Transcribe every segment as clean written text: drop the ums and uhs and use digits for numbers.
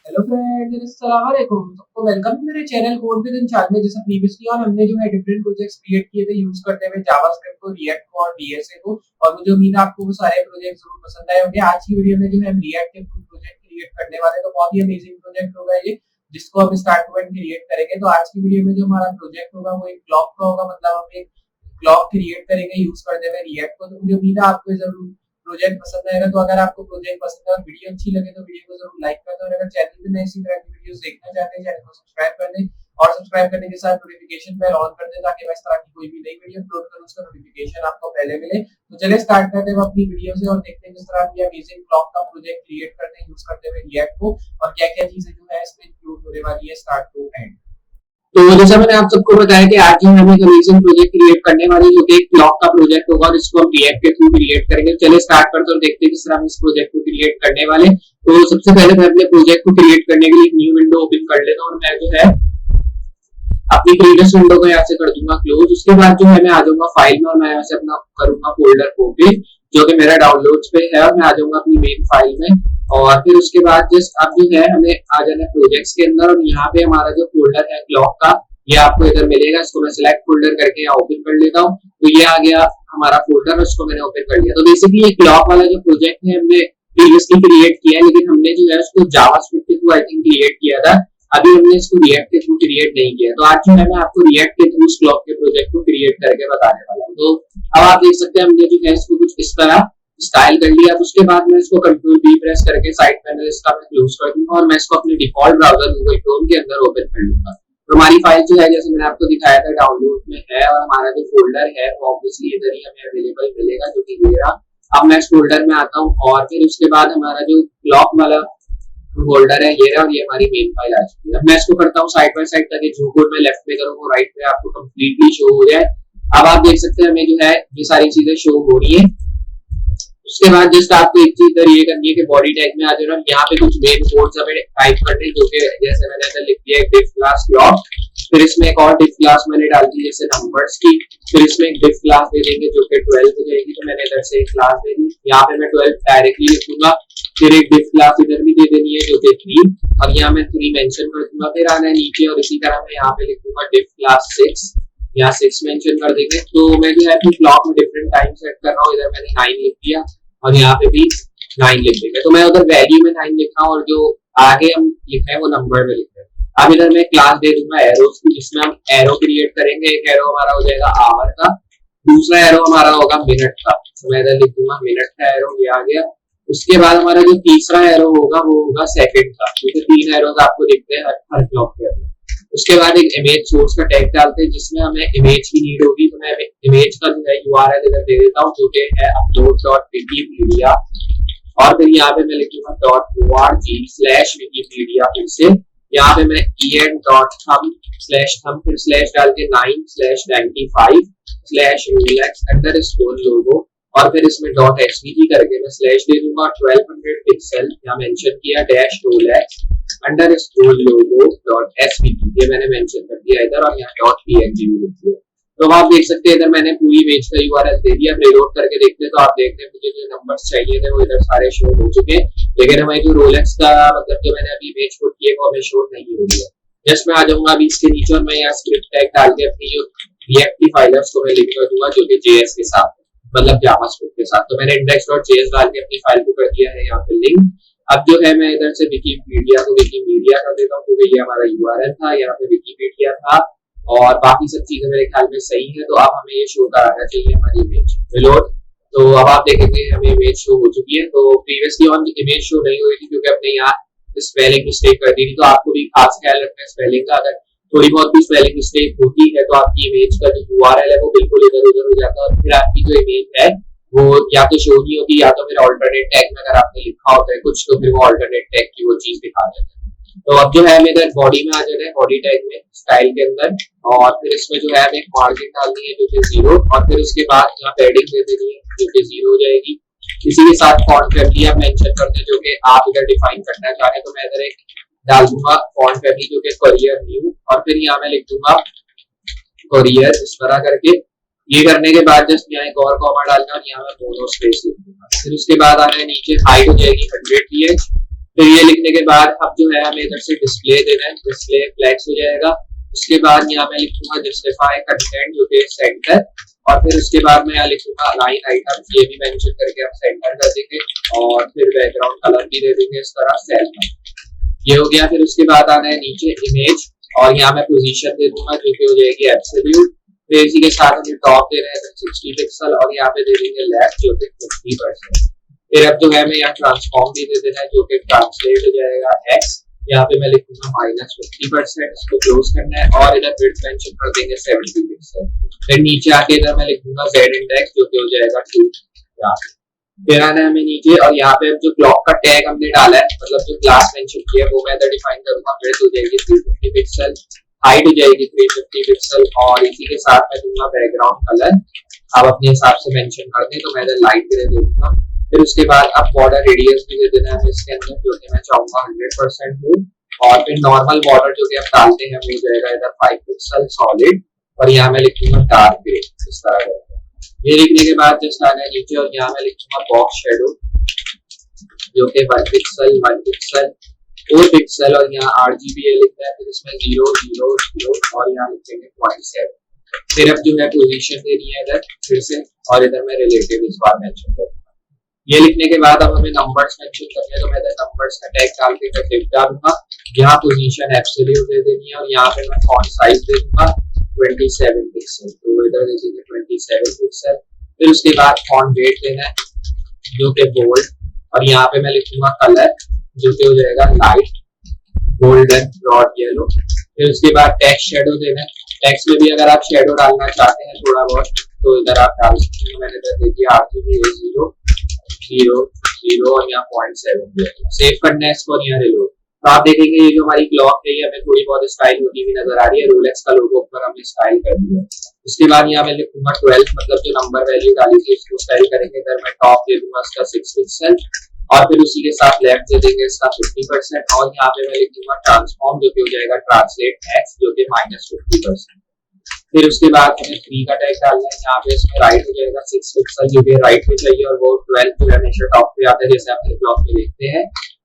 Hello friends, अस्सलाम वालेकुम। सबको वेलकम है मेरे चैनल कोड विद इंशाल में। जैसा प्रीवियसली और हमने जो है डिफरेंट प्रोजेक्ट्स क्रिएट किए थे यूज करते हुए जावास्क्रिप्ट को, रिएक्ट को और डीएसए को, और मुझे उम्मीद है आपको वो सारे प्रोजेक्ट जरूर पसंद आए होंगे। आज की वीडियो में जो है हम रिएक्ट के थ्रू प्रोजेक्ट क्रिएट करने वाले हैं, तो बहुत ही अमेजिंग प्रोजेक्ट होगा ये, जिसको हम स्टार्ट टू एंड क्रिएट करेंगे। तो आज की वीडियो में जो हमारा प्रोजेक्ट होगा वो एक क्लॉक का होगा, मतलब हम एक क्लॉक क्रिएट करेंगे यूज करते हुए रिएक्ट को। तो मुझे उम्मीद है आपको जरूर प्रोजेक्ट पसंद आएगा। तो अगर आपको प्रोजेक्ट पसंद है और वीडियो अच्छी लगे तो वीडियो को जरूर लाइक कर दें, और अगर चैनल पे नए इसी तरह की वीडियोस देखना चाहते हैं चैनल को सब्सक्राइब कर दें, और सब्सक्राइब करने के साथ नोटिफिकेशन बेल ऑन कर दें ताकि मैं इस तरह की कोई भी नई वीडियो अपलोड करूं उसका नोटिफिकेशन आपको पहले मिले। तो चलिए स्टार्ट करते हैं अपनी वीडियो से और देखते हैं किस तरह की अमेजिंग क्लॉक का प्रोजेक्ट क्रिएट करते हैं यूज करते हुए रिएक्ट को, और क्या क्या चीजें जो है इसमें इंक्लूड होने वाली है स्टार्ट टू एंड। तो जैसा मैंने आप सबको बताया कि आज हम एक अमेजिंग प्रोजेक्ट क्रिएट करने वाले जो कि एक क्लॉक का प्रोजेक्ट होगा और इसको हम रिएक्ट के थ्रू क्रिएट करेंगे। चलिए स्टार्ट करते हैं और देखते हैं किस तरह हम इस प्रोजेक्ट को क्रिएट करने वाले। तो सबसे पहले मैं अपने प्रोजेक्ट को क्रिएट करने के लिए एक न्यू विंडो ओपन कर लेता हूं और मैं जो है अपनी प्रीवियस विंडो को यहाँ से कर दूंगा क्लोज। उसके बाद जो है मैं आ जाऊंगा फाइल में और मैं यहाँ से अपना करूंगा फोल्डर कॉपी जो कि मेरा डाउनलोड्स पे है, और मैं आ जाऊंगा अपनी मेन फाइल में। और फिर उसके बाद जस्ट अब जो है हमें आ जाना प्रोजेक्ट्स के अंदर, और यहाँ पे हमारा जो फोल्डर है क्लॉक का ये आपको इधर मिलेगा। इसको मैं सिलेक्ट फोल्डर करके यहाँ ओपन कर लेता हूँ। तो ये आ गया हमारा फोल्डर, उसको मैंने ओपन कर लिया। तो बेसिकली ये क्लॉक वाला जो प्रोजेक्ट है हमने प्रीवियसली क्रिएट किया है, लेकिन हमने जो है उसको जावास्क्रिप्ट के थ्रू आई थिंक क्रिएट किया था। अभी हमने इसको रिएक्ट के थ्रू क्रिएट नहीं किया। तो आज जो है मैं आपको रिएक्ट के थ्रू क्लॉक के प्रोजेक्ट को क्रिएट करके बताने वाला हूँ। तो अब आप देख सकते हैं हमने जो है इसको कुछ इस तरह स्टाइल कर लिया। उसके बाद मैं इसको कंट्रोल बी प्रेस करके साइड पैनल इसका मैं क्लोज कर दूंगा और मैं इसको अपने डिफॉल्ट ब्राउजर गूगल क्रोम के अंदर ओपन कर लूंगा। तो हमारी फाइल जो है जैसे मैंने आपको दिखाया था डाउनलोड में है, और हमारा जो फोल्डर है वो ऑब्वियसली इधर ही हमें अवेलेबल मिलेगा जो कि मेरा। अब मैं इस फोल्डर में आता हूँ और फिर उसके बाद हमारा जो क्लॉक वाला फोल्डर है ये रहा, और ये हमारी मेन फाइल आ चुकी है। अब मैं इसको करता हूँ साइड बाय साइड ताकि जो कोड मैं लेफ्ट में करूँ वो राइट में आपको कंप्लीटली शो हो जाए। अब आप देख सकते हैं हमें जो है ये सारी चीजें शो हो रही है। उसके बाद जस्ट आपको एक चीज इधर ये करनी है कि बॉडी टैग में आ जाना, यहाँ पे कुछ मेन कोड्स हमें टाइप करने जो कि जैसे मैंने इधर लिख दिया है डिफ क्लास क्लॉक, फिर इसमें एक और डिफ क्लास मैंने डाल दी जैसे नंबर्स की, फिर इसमें एक डिफ क्लास दे देंगे जो कि 12 हो जाएगी। तो मैंने इधर से एक क्लास दे दी, यहाँ पे मैं 12 डायरेक्टली लिखूंगा। फिर एक डिफ क्लास इधर भी दे देनी है जो कि 3, और यहाँ मैं 3 मेंशन कर दूंगा। फिर आना है नीचे और इसी तरह मैं यहाँ पे लिखूंगा डिफ क्लास 6, यहाँ 6 मेंशन कर देंगे। तो मैं जो है अपनी क्लॉक में डिफरेंट टाइम सेट कर रहा हूँ। इधर मैंने 9 लिख दिया और यहाँ पे भी 9 लिख देंगे। तो मैं उधर वैल्यू में 9 लिख रहा हूँ और जो आगे हम लिख रहे हैं वो नंबर में लिख रहे हैं। अब इधर मैं क्लास दे दूंगा एरोस की, जिसमें हम एरो क्रिएट करेंगे। एक एरो हमारा हो जाएगा आवर का, दूसरा एरो हमारा होगा मिनट का। तो मैं इधर लिख दूंगा मिनट का एरो, ये आ गया। उसके बाद हमारा जो तीसरा एरो होगा वो होगा सेकंड का, क्योंकि 3 एरोस आपको दिखते हैं हर क्लॉक के अंदर। उसके बाद एक इमेज सोर्स का टैग डालते हैं जिसमें हमें इमेज की नीड होगी। तो मैं इमेज का जो है यूआरएल इधर दे देता हूँ जो कि है upload.wikipedia, और फिर यहाँ पे मैं लिखूंगा .org/wikipedia। फिर से यहाँ पे मैं en.thumb/thumb फिर स्लैश डाल के 9/95/rolex_logo, और फिर इसमें .svg करके मैं स्लैश दे दूंगा 1200 पिक्सल यहाँ मेंशन किया -rolex_logo.svg, ये मैंने मेंशन कर दिया इधर, और यहाँ .png भी लिख दिया। तो आप देख सकते हैं इधर मैंने पूरी इमेज का यूआरएल दे दिया। रिलोड करके देखते हैं तो आप देखते हैं मुझे जो नंबर्स चाहिए थे वो इधर सारे शो हो चुके हैं, लेकिन हमें जो रोलेक्स का मतलब जो मैंने अभी इमेज को किए वो हमें शो नहीं हो रही है। जस्ट मैं आ जाऊंगा अभी इसके नीचे और मैं यहाँ स्क्रिप्ट टैग डाल के अपनी जो रिएक्ट की फाइल है उसको मैं लिंक कर दूंगा जो कि JS के साथ मतलब जावास्क्रिप्ट के साथ। तो मैंने index.js डाल के अपनी फाइल को कर दिया है यहाँ पे लिंक। अब जो है मैं इधर से विकीपीडिया को विकीमीडिया कर देता हूँ क्योंकि ये हमारा यूआरएल था, यहाँ पे विकीपीडिया था, और बाकी सब चीजें मेरे ख्याल में सही है। तो अब हमें ये शो कराना चाहिए हमारी इमेज रिलोड। तो अब आप देखेंगे हमें इमेज शो हो चुकी है। तो प्रीवियसली ऑन इमेज शो नहीं हुई थी क्योंकि हमने यहाँ स्पेलिंग मिस्टेक कर दी थी। तो आपको भी खास ख्याल रखना है स्पेलिंग का, अगर थोड़ी बहुत भी स्पेलिंग मिस्टेक होती है तो आपकी इमेज का जो यूआरएल है वो बिल्कुल इधर उधर हो जाता है, और फिर आपकी जो इमेज है वो या तो शो नहीं होती या तो फिर ऑल्टरनेट टैग में अगर आपने लिखा होता है कुछ तो फिर वो ऑल्टरनेट टैग की वो चीज दिखा देता है। तो अब जो है हमें इधर बॉडी में आ जाना है, बॉडी टैग में स्टाइल के अंदर, और फिर इसमें जो है हमें एक मार्जिन डालनी है जो कि 0, और फिर उसके बाद यहाँ पैडिंग दे देनी है जो कि 0 हो जाएगी। इसी के साथ फॉन्ट फैमिली आप मेंशन करते हैं जो कि आप इधर डिफाइन करना चाहें। तो मैं इधर एक डाल दूंगा फॉन्ट फैमिली जो कि कोरियर न्यू, और फिर यहाँ मैं लिख दूंगा कोरियर इस तरह करके। ये करने के बाद जस्ट यहाँ एक और कॉमा डालना और यहाँ मैं दोनों स्पेस लिख दूंगा। फिर उसके बाद आना है नीचे हाइट हो जाएगी 100 px, फिर ये लिखने के बाद अब जो है हमें इधर से डिस्प्ले देना है, डिस्प्ले फ्लैक्स हो जाएगा। उसके बाद यहाँ मैं लिखूंगा जस्टिफाई कंटेंट जो कि सेंटर, और फिर उसके बाद मैं यहाँ लिखूंगा लाइन आइटम, ये भी मेंशन करके हम सेंटर कर देंगे, और फिर बैकग्राउंड कलर भी दे देंगे इस तरह सेल में। ये हो गया। फिर उसके बाद आना है नीचे इमेज, और यहाँ मैं पोजीशन दे दूंगा जो कि हो जाएगी एब्सोल्यूट। फिर इसी के साथ हमें टॉप दे रहे हैं 60 पिक्सल, और यहाँ पे दे देंगे लेफ्ट जो कि 50%। फिर अब जो है हमें यहाँ ट्रांसफॉर्म भी दे देना है जो कि ट्रांसलेट हो जाएगा एक्स, यहाँ पे मैं लिखूंगा -50%, इसको क्लोज करना है, और इधर विड्थ मेंशन कर देंगे 70 पिक्सल। फिर नीचे आके इधर मैं लिखूंगा z इंडेक्स जो कि हो जाएगा 2। फिर आना है हमें नीचे, और यहाँ पे जो ब्लॉक का टैग हमने डाला है, मतलब जो क्लास मेंशन किया है, वो मैं इधर डिफाइन करूंगा। विड्थ हो जाएगी 350 पिक्सल, हाइट हो जाएगी 350 पिक्सल, और इसी के साथ मैं दूंगा बैकग्राउंड कलर। आप अपने हिसाब से मेंशन कर दें, तो मैं इधर लाइट ग्रे दे दूंगा। फिर उसके बाद अब बॉर्डर रेडियस भी दे देना है इसके अंदर, जो कि मैं चाहूंगा 100% हो। और फिर नॉर्मल बॉर्डर जो कि आप डालते हैं हो जाएगा इधर 5 पिक्सल सॉलिड, और यहाँ मैं लिखूंगा डार्क ग्रे इस तरह का। ये लिखने के बाद जस्ट आना है नीचे, और यहाँ मैं लिखूंगा बॉक्स शेडो जो कि 1 पिक्सल 1 पिक्सल 4 पिक्सल, और यहाँ RGB लिखना है। फिर इसमें 0 0 0, और यहाँ लिखेंगे 0.7। फिर अब जो है पोजीशन देनी है इधर फिर से, और इधर मैं रिलेटिव इस बार मेंशन करूंगा। ये लिखने के बाद अब हमें नंबर्स मेंशन करने हैं, तो मैं इधर नंबर्स का टैग डाल के टिक डालूंगा। यहाँ पोजीशन एब्सोल्यूट दे देनी है, और यहाँ पे मैं फॉन्ट साइज दे दूंगा 27 पिक्सल, तो इधर दे देंगे 27 पिक्सल। फिर उसके बाद फॉन्ट वेट देना है जो कि बोल्ड, और यहाँ पे मैं लिखूंगा कलर जो कि हो जाएगा लाइट गोल्डन ब्रॉड येलो। फिर उसके बाद टेक्स्ट शेडो देना है, टेक्स्ट में भी अगर आप शेडो डालना चाहते हैं थोड़ा बहुत तो इधर आप डाल सकते हैं। मैंने इधर दे दिया RGB 0 0 0, और यहाँ 0.7 सेव करना है इसको, और यहाँ रिलोड। तो आप देखेंगे ये जो हमारी क्लॉक है ये हमें थोड़ी बहुत स्टाइल होती हुई नजर आ रही है। रोलेक्स का लोगो ऊपर हमने स्टाइल कर दिया। उसके बाद यहाँ मैं लिखूंगा 12, मतलब जो नंबर वैल्यू डाली थी इसको स्टाइल करेंगे। इधर मैं टॉप दे दूंगा इसका 6 पिक्सल, और फिर उसी के साथ लेफ्ट दे देंगे इसका 50%, और यहाँ पे मैं लिखूंगा ट्रांसफॉर्म जो कि हो जाएगा ट्रांसलेट एक्स जो कि -50%। फिर उसके बाद हमें 3 का टैग डालना है, यहाँ पे इसमें राइट हो जाएगा 6 पिक्सल जो कि राइट में चाहिए, और वो 12 जो हमेशा टॉप पे आता है जैसे आपने ब्लॉक में देखते हैं,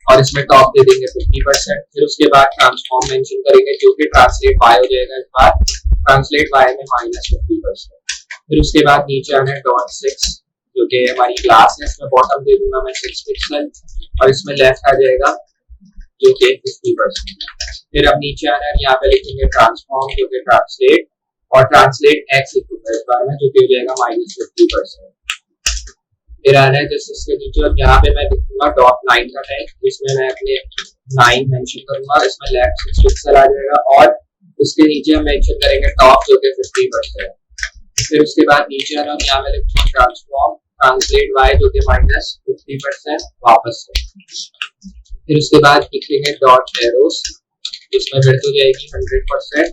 और इसमें टॉप दे देंगे 50%। फिर उसके बाद ट्रांसफॉर्म मेंशन करेंगे जो कि ट्रांसलेट बाय हो जाएगा इस बार, ट्रांसलेट बाय में -50%। फिर उसके बाद नीचे आना है .6 जो कि हमारी क्लास है, इसमें बॉटम दे दूंगा मैं 6 पिक्सल, और इसमें लेफ्ट आ जाएगा जो कि 50%। फिर अब नीचे आना है, यहाँ पे लिखेंगे ट्रांसफॉर्म जो कि ट्रांसलेट, और ट्रांसलेट एक्स लिखूंगा इस बार में जो कि हो जाएगा -50%। फिर आना है जैसे इसके नीचे, और यहाँ पे मैं लिखूंगा .9 का टैग, जिसमें मैं अपने 9 मेंशन करूंगा। इसमें लेफ्ट 6 पिक्सल आ जाएगा, और इसके नीचे हम मेंशन करेंगे टॉप जो कि 50%। फिर उसके बाद नीचे आना, यहाँ में लिखूंगा ट्रांसफॉर्म ट्रांसलेट वाई जो कि -50% वापस से। फिर उसके बाद लिखेंगे डॉट एरोस, जिसमें विड्थ हो जाएगी 100%,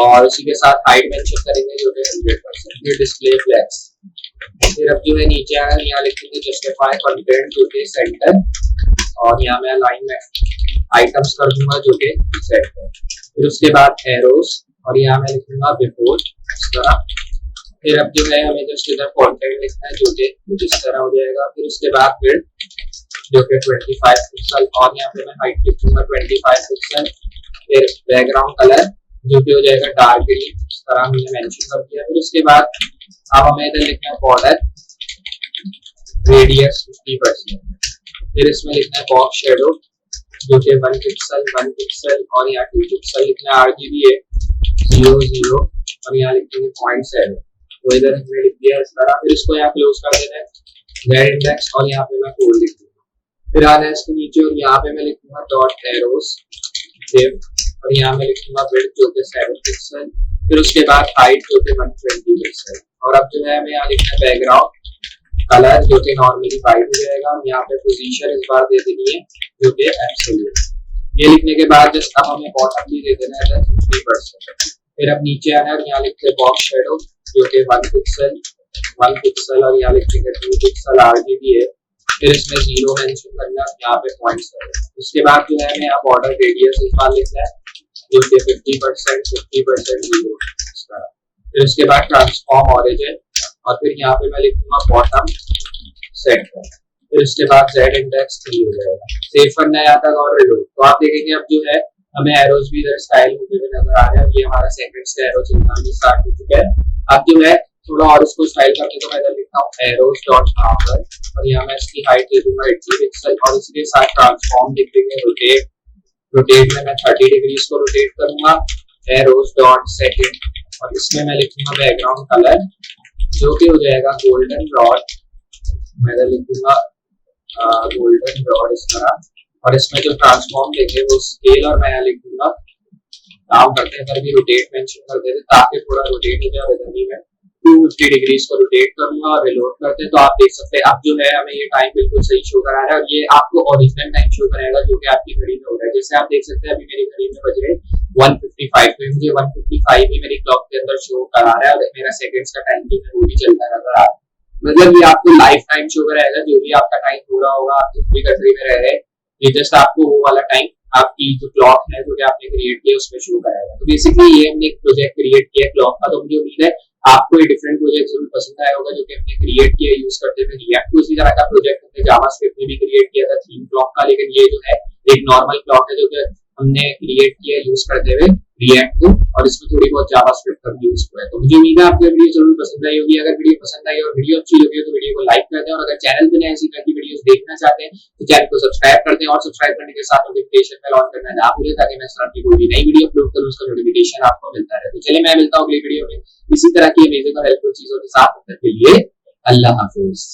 और उसी के साथ हाइट मेंशन करेंगे जो कि 100%। फिर डिस्प्ले फ्लैक्स। फिर अब जो है नीचे आना, यहाँ लिखेंगे जस्टिफाई कंटेंट जो कि सेंटर, और यहाँ मैं लाइन में आइटम्स कर दूंगा जो कि सेंटर। फिर उसके बाद एरोस, और यहाँ मैं लिखूंगा बिफोर इस तरह। फिर अब जो है हमें जस्ट इधर कंटेंट लिखना है जो कि इस तरह हो जाएगा। फिर उसके बाद फिर जो कि 25 पिक्सल, और यहाँ पे मैं हाइट लिखूंगा 25 पिक्सल। फिर बैकग्राउंड कलर जो कि हो जाएगा डार्क ग्रीन, इस तरह हमने मेंशन कर दिया। फिर उसके बाद अब हमें इधर लिखना है बॉर्डर रेडियस 50%। फिर इसमें लिखना है बॉक्स शेडो जो कि 1 पिक्सल 1 पिक्सल, और यहाँ 2 पिक्सल लिखना है। RGB है 0 0, और यहाँ लिखेंगे 0.7, तो इधर हमने लिख दिया इस तरह। फिर इसको यहाँ क्लोज कर देना है z इंडेक्स, और यहाँ पे मैं कोड लिख दूंगा। फिर आना है इसके नीचे, और यहाँ पे मैं लिखूंगा डॉट एरोस सेव, और यहाँ मैं लिखूंगा विड्थ जो कि 7 पिक्सल। फिर उसके बाद हाइट जो कि 120 पिक्सल, और अब जो है हमें यहाँ लिखना है बैकग्राउंड कलर जो कि नॉर्मली वाइट हो जाएगा। यहाँ पे पोजीशन इस बार दे देनी है जो कि एब्सोल्यूट। ये लिखने के बाद जस्ट अब हमें बॉटम भी दे देना है 50%। फिर अब नीचे आना है, यहाँ लिखते हैं बॉक्स शेडो जो कि 1 पिक्सल 1 पिक्सल, और यहाँ लिखेंगे 2 पिक्सल RGB है। फिर इसमें 0 मेंशन करना है, यहाँ पे 0.7। उसके बाद जो है हमें यहाँ बॉर्डर रेडियस इस बार लिखना है जो कि 50% 50% 0 इस तरह। फिर उसके बाद ट्रांसफॉर्म ऑरिजिन, और फिर यहाँ पे मैं लिखूंगा बॉटम सेंटर। फिर उसके बाद z इंडेक्स 3 हो जाएगा। सेव करना है यहाँ तक और रिलोड। तो आप देखेंगे अब जो है हमें एरोज भी इधर स्टाइल होते हुए नजर आ रहे हैं। ये हमारा सेकंड का एरो चलना भी स्टार्ट हो चुका है। अब जो है थोड़ा और इसको स्टाइल करके तो मैं इधर लिखता हूँ एरोज डॉट नंबर और यहाँ मैं इसकी हाइट दे दूंगा 80 पिक्सल और इसके साथ ट्रांसफॉर्म लिख देंगे रोटेट। रोटेट में मैं 30 डिग्री इसको रोटेट करूंगा एरोज डॉट सेकंड और इसमें मैं लिखूंगा बैकग्राउंड कलर जो कि हो जाएगा गोल्डन रॉड। मैं इधर लिखूंगा गोल्डन रॉड इस तरह और इसमें जो ट्रांसफॉर्म देंगे वो स्केल और मैं यहाँ लिखूंगा नाम करते हैं भी रोटेट मेंशन कर देते ताकि थोड़ा रोटेट हो जाए। इधर भी मैं 250 डिग्री इसको रोटेट करूंगा और रिलोड करते हैं तो आप देख सकते हैं अब जो है हमें ये टाइम बिल्कुल सही शो करा रहा है और ये आपको ओरिजिनल टाइम शो कराएगा जो कि आपकी घड़ी में हो रहा है। जैसे आप देख सकते हैं अभी मेरी घड़ी में बज रहे 155 तो मुझे 155 ही मेरी क्लॉक के अंदर शो करा रहा है और मेरा सेकंड्स का टाइम जो है वो भी चलता नजर आ रहा है। मतलब ये आपको लाइफ टाइम शो कराएगा जो भी आपका टाइम हो रहा होगा आप जिस भी कंट्री में रह रहे हैं ये जस्ट आपको वो वाला टाइम आपकी जो क्लॉक है जो कि आपने क्रिएट किया उसमें शो कराएगा। तो बेसिकली ये हमने एक प्रोजेक्ट क्रिएट किया क्लॉक का। तो मुझे उम्मीद है आपको ये डिफरेंट प्रोजेक्ट जरूर पसंद आया होगा जो कि हमने क्रिएट किया यूज करते हुए रिएक्ट। उसी तरह का प्रोजेक्ट हमने जावास्क्रिप्ट में भी क्रिएट किया था थीम क्लॉक का, लेकिन ये जो है एक नॉर्मल क्लॉक है जो कि हमने क्रिएट किया यूज करते हुए रिएक्ट को और इसमें थोड़ी बहुत जावास्क्रिप्ट का भी यूज हुआ है। तो मुझे उम्मीद है आपको वीडियो जरूर पसंद आई होगी। अगर वीडियो पसंद आई और वीडियो अच्छी लगी हो तो वीडियो को लाइक कर दें और अगर चैनल पे नए ऐसी तरह की वीडियोस देखना चाहते हैं तो चैनल को सब्सक्राइब कर दें और सब्सक्राइब करने के साथ नोटिफिकेशन बेल ऑन करना ना भूलें ताकि मैं इस तरह की कोई भी नई वीडियो अपलोड करूं उसका नोटिफिकेशन आपको मिलता रहे। तो चलिए मैं मिलता हूं अगली वीडियो में इसी तरह की अमेजिंग और हेल्पफुल चीजों के साथ। तब तक के लिए अल्लाह हाफिज।